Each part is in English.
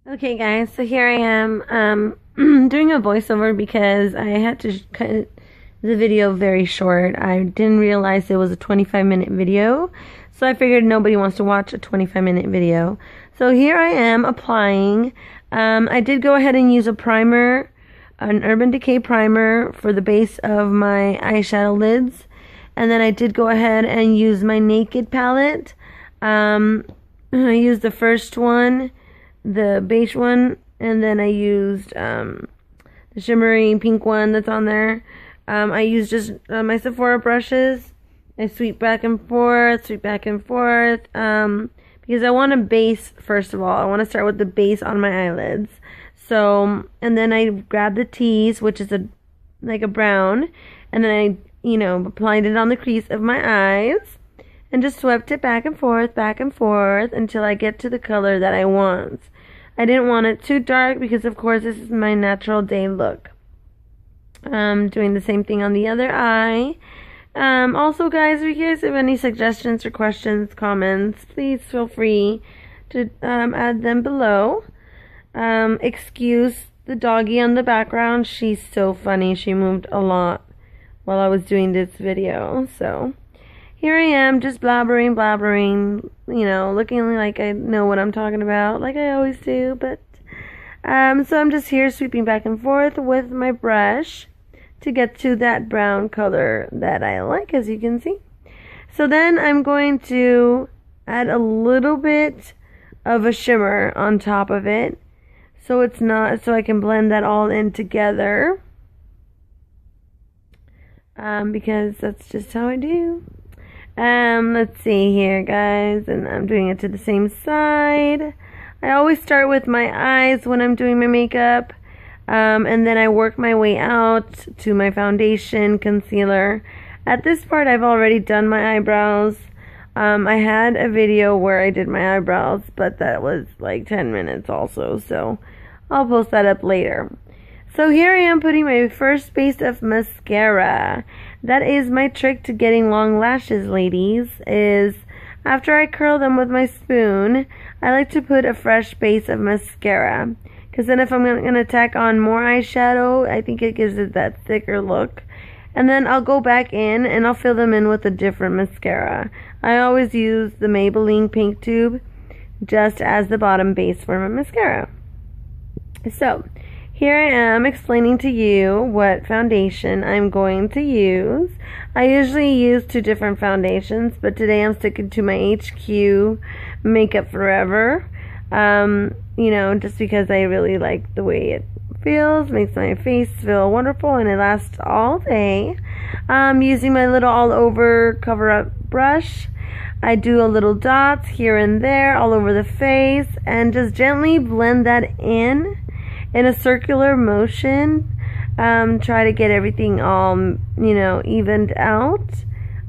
Okay, guys, so here I am doing a voiceover because I had to cut the video very short. I didn't realize it was a 25-minute video, so I figured nobody wants to watch a 25-minute video. So here I am applying. I did go ahead and use a primer, an Urban Decay primer for the base of my eyeshadow lids. And then I did go ahead and use my Naked palette. I used the first one, the beige one, and then I used the shimmery pink one that's on there. I used just my Sephora brushes. I sweep back and forth, because I want a base first of all. I want to start with the base on my eyelids. So, and then I grabbed the tease, which is like a brown, and then I, applied it on the crease of my eyes, and just swept it back and forth, until I get to the color that I want. I didn't want it too dark because, of course, this is my natural day look. Doing the same thing on the other eye. Also, guys, if you guys have any suggestions or questions, comments, please feel free to add them below. Excuse the doggy on the background. She's so funny. She moved a lot while I was doing this video. So here I am, just blabbering, looking like I know what I'm talking about, like I always do. But so I'm just here sweeping back and forth with my brush to get to that brown color that I like, as you can see. So then I'm going to add a little bit of a shimmer on top of it, so I can blend that all in together. Because that's just how I do. Let's see here, guys, and I'm doing it to the same side. I always start with my eyes when I'm doing my makeup, and then I work my way out to my foundation, concealer. At this part, I've already done my eyebrows. I had a video where I did my eyebrows, but that was like 10 minutes also, so I'll post that up later. So here I am putting my first base of mascara. That is my trick to getting long lashes, ladies, is after I curl them with my spoon, I like to put a fresh base of mascara. Because then if I'm going to tack on more eyeshadow, I think it gives it that thicker look. And then I'll go back in and I'll fill them in with a different mascara. I always use the Maybelline Pink Tube just as the bottom base for my mascara. So here I am explaining to you what foundation I'm going to use. I usually use 2 different foundations, but today I'm sticking to my HQ Makeup Forever. Just because I really like the way it feels, makes my face feel wonderful, and it lasts all day. Using my little all over cover up brush, I do a little dots here and there all over the face and just gently blend that in a circular motion. Try to get everything all, evened out.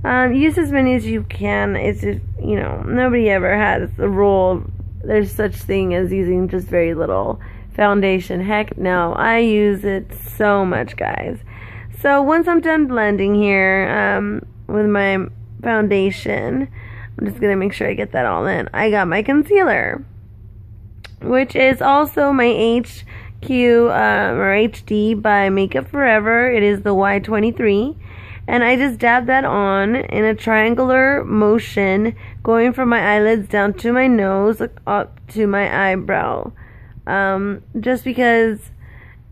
Use as many as you can. It's just, nobody ever has the rule. There's such thing as using just very little foundation. Heck no, I use it so much, guys. So once I'm done blending here with my foundation, I'm just going to make sure I get that all in. I got my concealer, which is also my HQ or HD by Makeup Forever. It is the Y23, and I just dab that on in a triangular motion, going from my eyelids down to my nose, up to my eyebrow. Just because,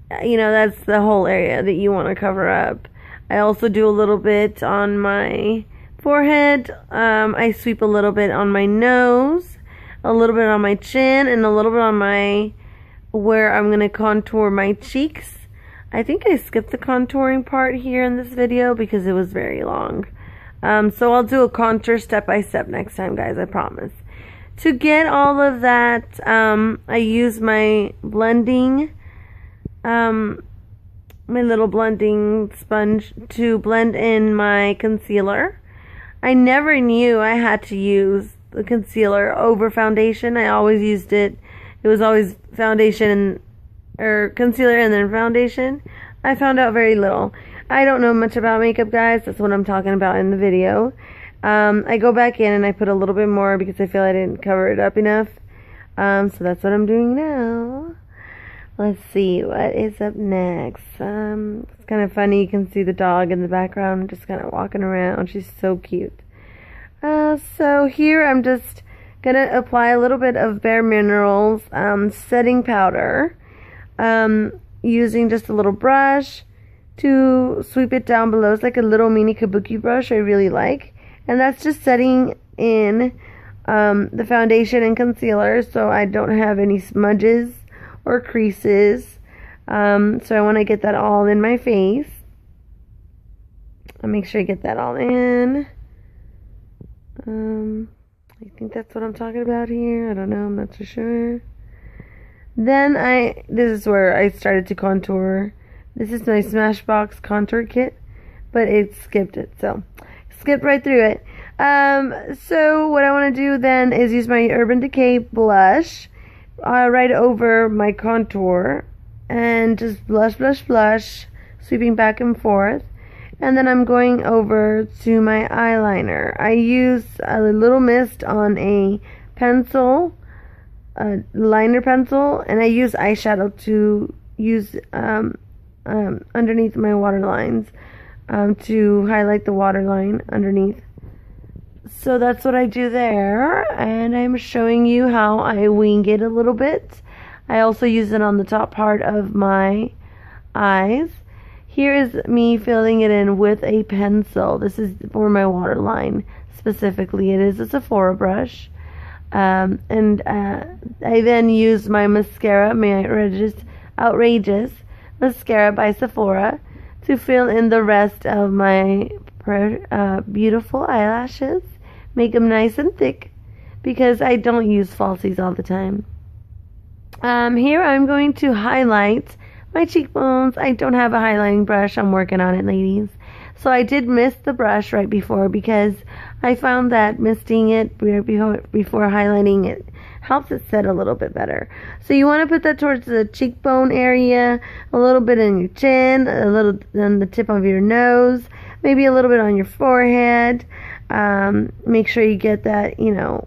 that's the whole area that you want to cover up. I also do a little bit on my forehead. I sweep a little bit on my nose, a little bit on my chin, and a little bit on where I'm going to contour my cheeks. I think I skipped the contouring part here in this video because it was very long. So I'll do a contour step by step next time, guys, I promise. To get all of that, I use my blending, my little blending sponge to blend in my concealer. I never knew I had to use the concealer over foundation. I always used it. It was always foundation or concealer and then foundation. I found out very little. I don't know much about makeup, guys. That's what I'm talking about in the video. I go back in and I put a little bit more because I feel I didn't cover it up enough. So that's what I'm doing now. Let's see what is up next. It's kind of funny. You can see the dog in the background just kind of walking around. She's so cute. So here I'm just gonna apply a little bit of Bare Minerals setting powder, using just a little brush to sweep it down below. It's like a little mini kabuki brush I really like, and that's just setting in the foundation and concealer so I don't have any smudges or creases. So I want to get that all in my face. I'll make sure I get that all in. I think that's what I'm talking about here. I don't know, I'm not so sure. Then this is where I started to contour. This is my Smashbox contour kit, but it skipped it, so skipped right through it. So what I want to do then is use my Urban Decay blush right over my contour and just blush, blush, blush, sweeping back and forth. And then I'm going over to my eyeliner. I use a little mist on a pencil, a liner pencil, and I use eyeshadow to use underneath my waterlines to highlight the waterline underneath. So that's what I do there, and I'm showing you how I wing it a little bit. I also use it on the top part of my eyes. Here is me filling it in with a pencil. This is for my waterline specifically. It is a Sephora brush. I then use my mascara, my Outrageous mascara by Sephora, to fill in the rest of my beautiful eyelashes. Make them nice and thick because I don't use falsies all the time. Here I'm going to highlight my cheekbones. I don't have a highlighting brush. I'm working on it, ladies. So I did mist the brush right before because I found that misting it before highlighting it helps it set a little bit better. So you want to put that towards the cheekbone area, a little bit in your chin, a little on the tip of your nose, maybe a little bit on your forehead. Make sure you get that,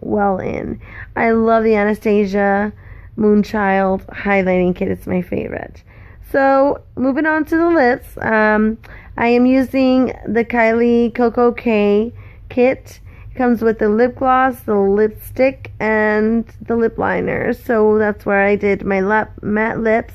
well in. I love the Anastasia Moonchild highlighting kit. It's my favorite. So moving on to the lips, I am using the Kylie Coco K kit. It comes with the lip gloss, the lipstick, and the lip liner. So that's where I did my matte lips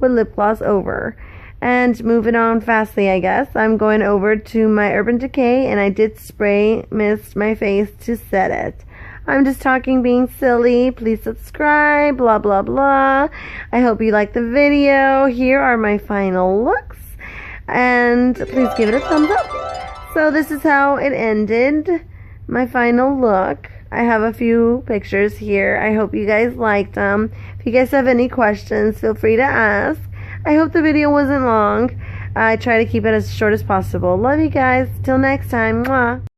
with lip gloss over. And moving on fastly, I guess, I'm going over to my Urban Decay, and I did spray mist my face to set it. I'm just talking, being silly. Please subscribe, blah, blah, blah. I hope you liked the video. Here are my final looks. And please give it a thumbs up. So this is how it ended. My final look. I have a few pictures here. I hope you guys liked them. If you guys have any questions, feel free to ask. I hope the video wasn't long. I try to keep it as short as possible. Love you guys. Till next time. Mwah.